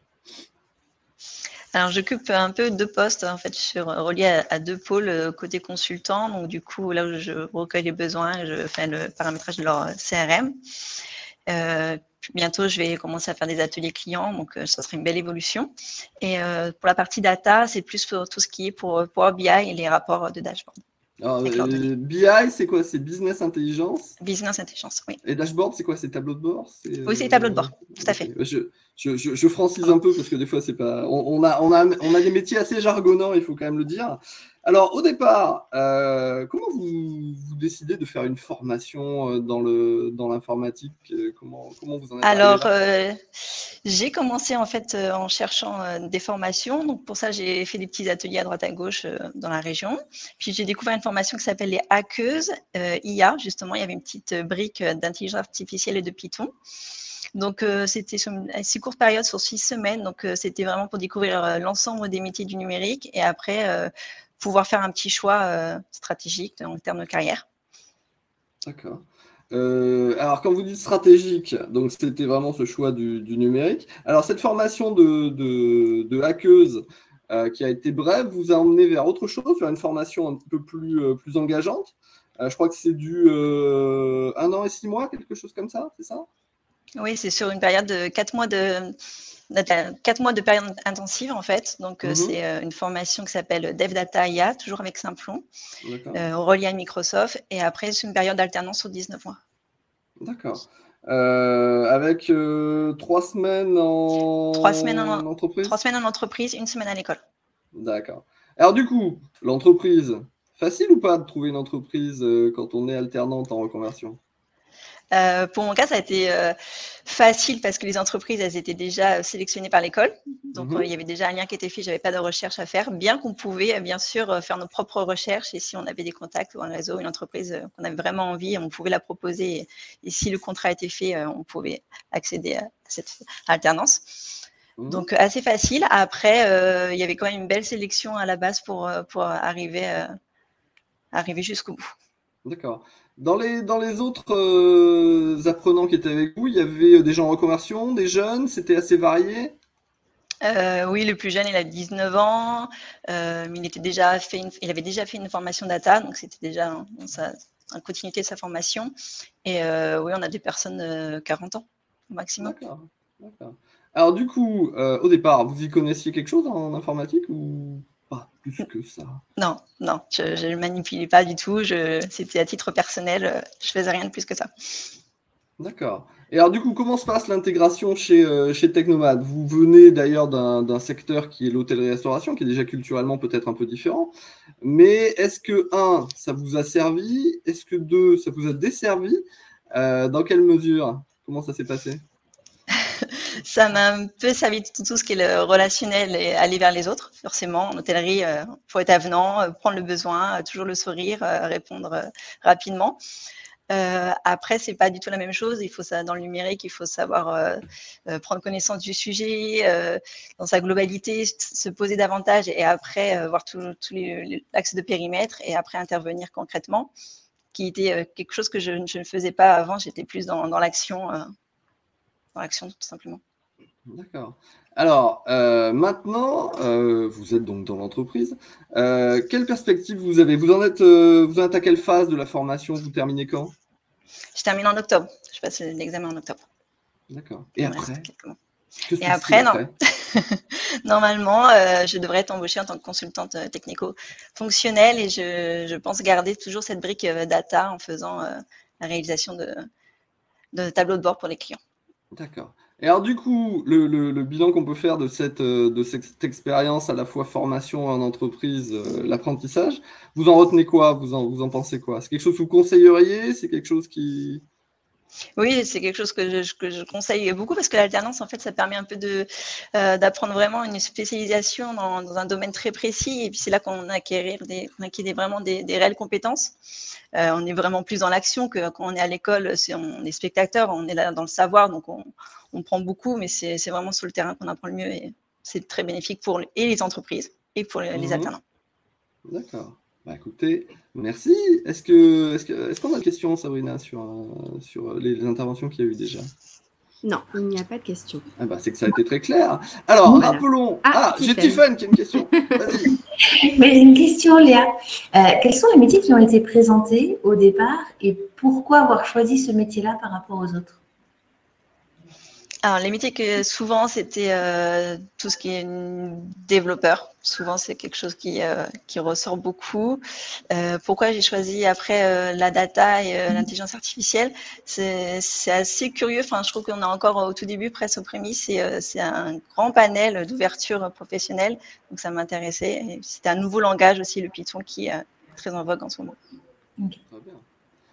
Alors, j'occupe un peu 2 postes, en fait, je suis reliée à 2 pôles côté consultant. Donc, du coup, là où je recueille les besoins, je fais le paramétrage de leur CRM. Bientôt, je vais commencer à faire des ateliers clients, donc ça serait une belle évolution. Et pour la partie data, c'est plus pour tout ce qui est pour Power BI et les rapports de dashboard. Alors, BI, c'est quoi? C'est Business Intelligence? Business Intelligence, oui. Et dashboard, c'est quoi? C'est tableau de bord? Oui, c'est tableau de bord, tout à fait. Je francise un peu parce que des fois, c'est pas. On a des métiers assez jargonnants, il faut quand même le dire. Alors, au départ, comment vous décidez de faire une formation dans l'informatique? Comment vous en êtes arrivé là? Alors, j'ai commencé en fait en cherchant des formations. Donc, pour ça, j'ai fait des petits ateliers à droite à gauche dans la région. Puis, j'ai découvert une formation qui s'appelle les Hackeuses IA. Justement, il y avait une petite brique d'intelligence artificielle et de Python. Donc, c'était sur une assez courte période, sur 6 semaines. Donc, c'était vraiment pour découvrir l'ensemble des métiers du numérique et après, pouvoir faire un petit choix stratégique en termes de carrière. D'accord. Alors, quand vous dites stratégique, donc c'était vraiment ce choix du numérique. Alors, cette formation de hackeuse qui a été brève vous a emmené vers autre chose, vers une formation un petit peu plus engageante. Je crois que c'est du 1 an et 6 mois, quelque chose comme ça, c'est ça? Oui, c'est sur une période de 4 mois de période intensive en fait. Donc, c'est une formation qui s'appelle Dev Data IA, toujours avec Simplon, relié à Microsoft. Et après, c'est une période d'alternance sur 19 mois. D'accord. Avec 3 semaines en entreprise? 3 semaines en entreprise, 1 semaine à l'école. D'accord. Alors du coup, l'entreprise, facile ou pas de trouver une entreprise quand on est alternante en reconversion? Pour mon cas, ça a été facile parce que les entreprises, elles étaient déjà sélectionnées par l'école. Donc, il y avait déjà un lien qui était fait, je n'avais pas de recherche à faire, bien qu'on pouvait, bien sûr, faire nos propres recherches. Et si on avait des contacts ou un réseau, une entreprise qu'on avait vraiment envie, on pouvait la proposer. Et si le contrat était fait, on pouvait accéder à cette alternance. Donc, assez facile. Après, il y avait quand même une belle sélection à la base pour arriver jusqu'au bout. D'accord. Dans les autres apprenants qui étaient avec vous, il y avait des gens en reconversion, des jeunes, c'était assez varié? Oui, le plus jeune, il a 19 ans, mais il avait déjà fait une formation data, donc c'était déjà en continuité de sa formation. Et oui, on a des personnes 40 ans au maximum. D'accord. Alors du coup, au départ, vous y connaissiez quelque chose en informatique ou pas plus que ça? Non, je ne manipulais pas du tout. C'était à titre personnel, je faisais rien de plus que ça. D'accord. Et alors du coup, comment se passe l'intégration chez Technomad? Vous venez d'ailleurs d'un secteur qui est l'hôtellerie-restauration, qui est déjà culturellement peut-être un peu différent. Mais est-ce que, 1, ça vous a servi? Est-ce que 2, ça vous a desservi? Dans quelle mesure? Comment ça s'est passé? Ça m'a un peu servi de tout ce qui est le relationnel et aller vers les autres. Forcément, en hôtellerie, il faut être avenant, prendre le besoin, toujours le sourire, répondre rapidement. Après, c'est pas du tout la même chose. Il faut ça dans le numérique, il faut savoir prendre connaissance du sujet dans sa globalité, se poser davantage et après voir tout l'axe de périmètre et après intervenir concrètement, qui était quelque chose que je ne faisais pas avant. J'étais plus dans l'action, tout simplement. D'accord. Alors, maintenant, vous êtes donc dans l'entreprise. Quelle perspective vous avez? Vous en êtes à quelle phase de la formation? Vous terminez quand? Je termine en octobre. Je passe l'examen en octobre. D'accord. Et après? Et après, non. Normalement, je devrais être embauchée en tant que consultante technico-fonctionnelle et je pense garder toujours cette brique data en faisant la réalisation de tableaux de bord pour les clients. D'accord. Et alors du coup, le bilan qu'on peut faire de cette expérience à la fois formation en entreprise, l'apprentissage, vous en retenez quoi? Vous en pensez quoi? C'est quelque chose que vous conseilleriez? C'est quelque chose qui… Oui, c'est quelque chose que je conseille beaucoup parce que l'alternance, en fait, ça permet un peu d'apprendre vraiment une spécialisation dans un domaine très précis. Et puis, c'est là qu'on acquiert vraiment des réelles compétences. On est vraiment plus dans l'action que quand on est à l'école. On est spectateur, on est là dans le savoir, donc on prend beaucoup, mais c'est vraiment sur le terrain qu'on apprend le mieux. Et c'est très bénéfique pour les entreprises et pour les alternants. D'accord. Bah, écoutez, merci. Est-ce qu'on a une question, Sabrina, sur les interventions qu'il y a eu déjà? Non, il n'y a pas de question. Ah bah, c'est que ça a été très clair. Alors, Voilà. rappelons… j'ai Tiffen. Tiffen qui a une question. Vas-y. Mais une question, Léa. Quels sont les métiers qui ont été présentés au départ et pourquoi avoir choisi ce métier-là par rapport aux autres? Alors, les métiers que souvent, c'était tout ce qui est développeur. Souvent, c'est quelque chose qui ressort beaucoup. Pourquoi j'ai choisi après la data et l'intelligence artificielle? C'est assez curieux. Enfin, je trouve qu'on est encore au tout début, presque aux prémices. C'est un grand panel d'ouverture professionnelle. Donc, ça m'intéressait. C'était un nouveau langage aussi, le Python, qui est très en vogue en ce moment. Okay.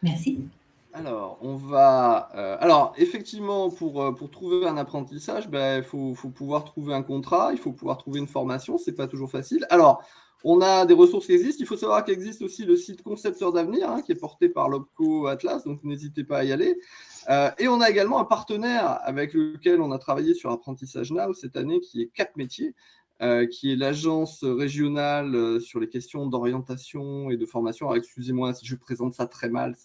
Merci. Alors, on va… alors, effectivement, pour trouver un apprentissage, il faut pouvoir trouver un contrat, il faut pouvoir trouver une formation, c'est pas toujours facile. Alors, on a des ressources qui existent. Il faut savoir qu'il existe aussi le site Concepteur d'avenir, qui est porté par l'OPCO Atlas, donc n'hésitez pas à y aller. Et on a également un partenaire avec lequel on a travaillé sur Apprentissage Now cette année, qui est Cap Métiers, qui est l'agence régionale sur les questions d'orientation et de formation. Alors, excusez-moi si je présente ça très mal,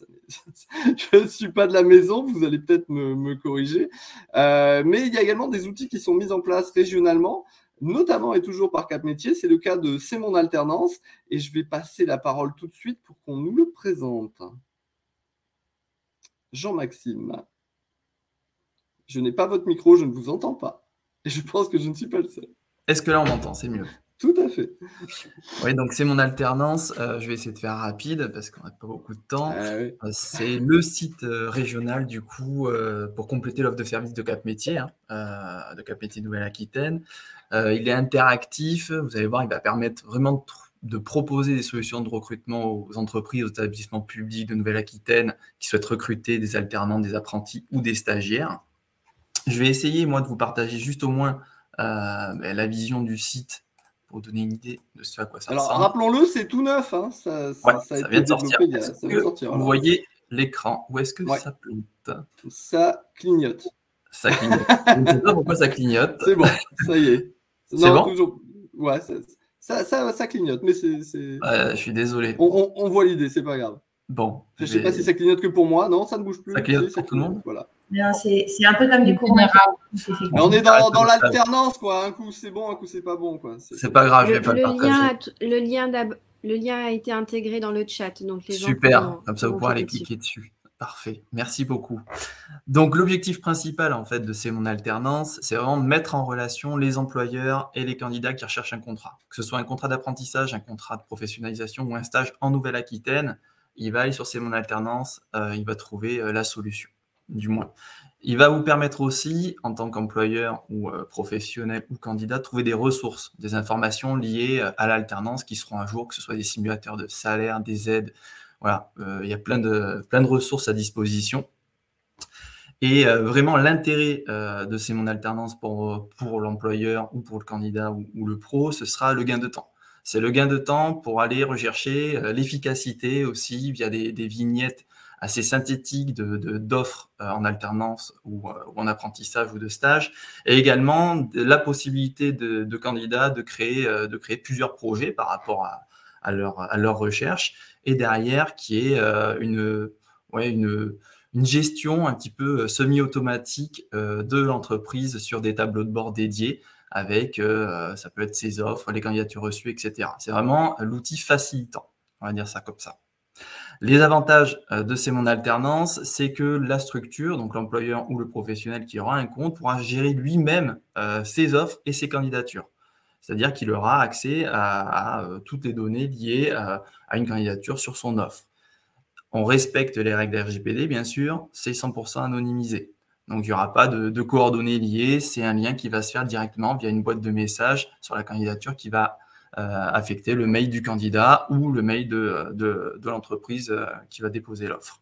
je ne suis pas de la maison, vous allez peut-être me corriger. Mais il y a également des outils qui sont mis en place régionalement, notamment et toujours par Cap Métiers. C'est le cas de C'est mon alternance et je vais passer la parole tout de suite pour qu'on nous le présente. Jean-Maxime, je n'ai pas votre micro, je ne vous entends pas. Et je pense que je ne suis pas le seul. Est-ce que là, on m'entend? C'est mieux. Tout à fait. Oui, donc c'est mon alternance. Je vais essayer de faire rapide parce qu'on n'a pas beaucoup de temps. Oui. C'est le site régional, du coup, pour compléter l'offre de service de Cap Métiers, de Cap Métiers Nouvelle-Aquitaine. Il est interactif. Vous allez voir, il va permettre vraiment de proposer des solutions de recrutement aux entreprises, aux établissements publics de Nouvelle-Aquitaine qui souhaitent recruter des alternants, des apprentis ou des stagiaires. Je vais essayer, moi, de vous partager juste au moins la vision du site pour vous donner une idée de ce à quoi ça ressemble. Alors, rappelons-le, c'est tout neuf. Ça vient de sortir. Vous voyez l'écran. Où est-ce que ça plante? Ça clignote. Ça clignote. Je ne sais pas pourquoi ça clignote. C'est bon, ça y est. C'est bon toujours… Ouais, ça clignote, mais c'est… je suis désolé. On voit l'idée, c'est pas grave. Bon. Je ne sais pas si ça clignote que pour moi. Non, ça ne bouge plus. Ça clignote pour tout le monde. Voilà. C'est un peu comme du courant. On est dans l'alternance, quoi. Un coup c'est bon, un coup c'est pas bon, quoi. C'est pas grave, je vais pas le partager. Le lien a été intégré dans le chat, donc les Super, comme ça vous pourrez aller cliquer dessus. Parfait, merci beaucoup. Donc l'objectif principal en fait de C'est mon alternance, c'est vraiment de mettre en relation les employeurs et les candidats qui recherchent un contrat. Que ce soit un contrat d'apprentissage, un contrat de professionnalisation ou un stage en Nouvelle-Aquitaine, il va aller sur C'est mon alternance, il va trouver la solution, du moins. Il va vous permettre aussi, en tant qu'employeur ou professionnel ou candidat, de trouver des ressources, des informations liées à l'alternance qui seront à jour, que ce soit des simulateurs de salaire, des aides. Voilà, il y a plein de ressources à disposition. Et vraiment, l'intérêt de C'est mon alternance pour l'employeur ou pour le candidat ou le pro, ce sera le gain de temps. C'est le gain de temps pour aller rechercher l'efficacité aussi via des vignettes assez synthétiques d'offres en alternance ou en apprentissage ou de stage, et également la possibilité de candidats de créer plusieurs projets par rapport à leur recherche, et derrière qui est une gestion un petit peu semi-automatique de l'entreprise sur des tableaux de bord dédiés avec, ça peut être ses offres, les candidatures reçues, etc. C'est vraiment l'outil facilitant, on va dire ça comme ça. Les avantages de C'est mon alternance, c'est que la structure, donc l'employeur ou le professionnel qui aura un compte, pourra gérer lui-même ses offres et ses candidatures. C'est-à-dire qu'il aura accès à toutes les données liées à une candidature sur son offre. On respecte les règles RGPD, bien sûr, c'est 100% anonymisé. Donc, il n'y aura pas de coordonnées liées, c'est un lien qui va se faire directement via une boîte de messages sur la candidature qui va affecter le mail du candidat ou le mail de l'entreprise qui va déposer l'offre.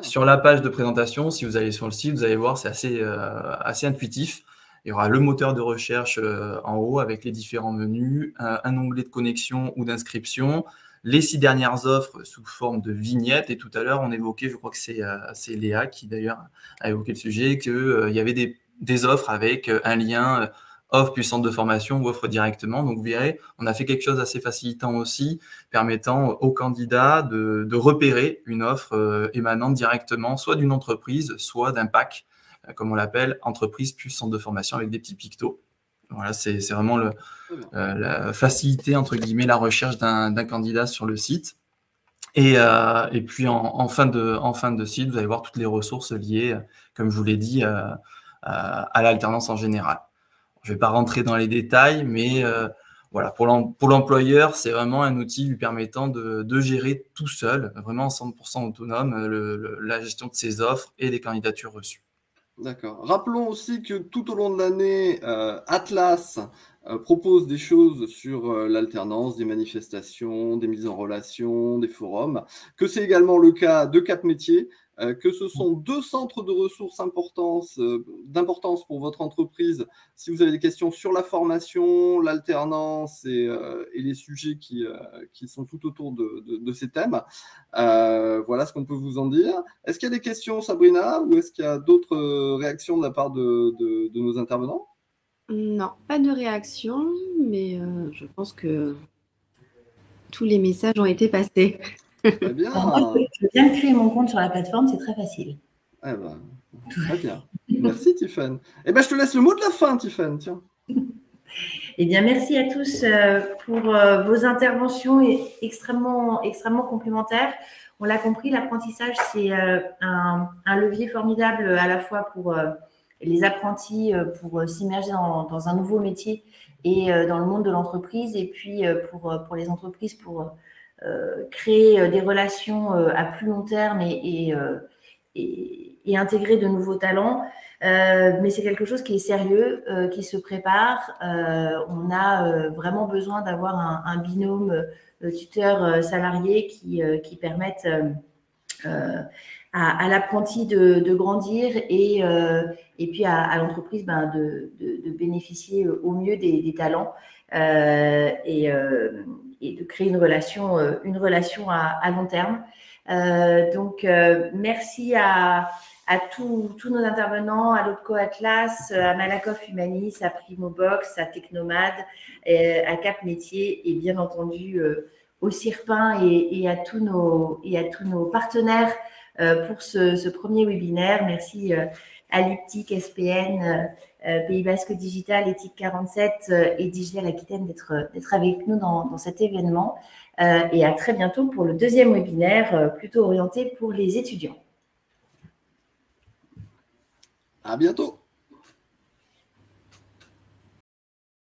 Sur la page de présentation, si vous allez sur le site, vous allez voir, c'est assez intuitif. Il y aura le moteur de recherche en haut avec les différents menus, un onglet de connexion ou d'inscription, les 6 dernières offres sous forme de vignettes. Et tout à l'heure, on évoquait, je crois que c'est Léa qui d'ailleurs a évoqué le sujet, qu'il y avait des offres avec un lien offre plus centre de formation ou offre directement. Donc, vous verrez, on a fait quelque chose d'assez facilitant aussi, permettant aux candidats de repérer une offre émanant directement soit d'une entreprise, soit d'un pack, comme on l'appelle, entreprise plus centre de formation avec des petits pictos. Voilà, c'est vraiment la facilité, entre guillemets, la recherche d'un candidat sur le site. Et puis, en fin de site, vous allez voir toutes les ressources liées, comme je vous l'ai dit, à l'alternance en général. Je ne vais pas rentrer dans les détails, mais voilà, pour l'employeur, c'est vraiment un outil lui permettant de gérer tout seul, vraiment 100% autonome, la gestion de ses offres et des candidatures reçues. D'accord. Rappelons aussi que tout au long de l'année, Atlas propose des choses sur l'alternance, des manifestations, des mises en relation, des forums, que c'est également le cas de Cap Métiers, que ce sont 2 centres de ressources d'importance pour votre entreprise si vous avez des questions sur la formation, l'alternance et les sujets qui sont tout autour de ces thèmes. Voilà ce qu'on peut vous en dire. Est-ce qu'il y a des questions, Sabrina, ou est-ce qu'il y a d'autres réactions de la part de nos intervenants? Non, pas de réaction, mais je pense que tous les messages ont été passés. Très bien. Moi, je viens de créer mon compte sur la plateforme, c'est très facile. Eh ben, très bien. Merci, Tiffany. Eh ben, je te laisse le mot de la fin, Tiffany. Tiens. Eh bien, merci à tous pour vos interventions extrêmement complémentaires. On l'a compris, l'apprentissage, c'est un levier formidable à la fois pour les apprentis, pour s'immerger dans un nouveau métier et dans le monde de l'entreprise, et puis pour les entreprises, pour créer des relations à plus long terme et intégrer de nouveaux talents. Mais c'est quelque chose qui est sérieux, qui se prépare. On a vraiment besoin d'avoir un binôme tuteur-salarié qui permette à l'apprenti de grandir et puis à l'entreprise de bénéficier au mieux des talents et de créer une relation à long terme. Donc, merci à tous nos intervenants, à l'OPCO Atlas, à Malakoff Humanis, à Primobox, à Technomad, à Cap Métiers et bien entendu au CIRPIN et à tous nos partenaires pour ce premier webinaire. Merci à l'IPTIC, SPN, Pays Basque Digital, Éthique 47 et Digital Aquitaine d'être avec nous dans cet événement. Et à très bientôt pour le deuxième webinaire plutôt orienté pour les étudiants. À bientôt.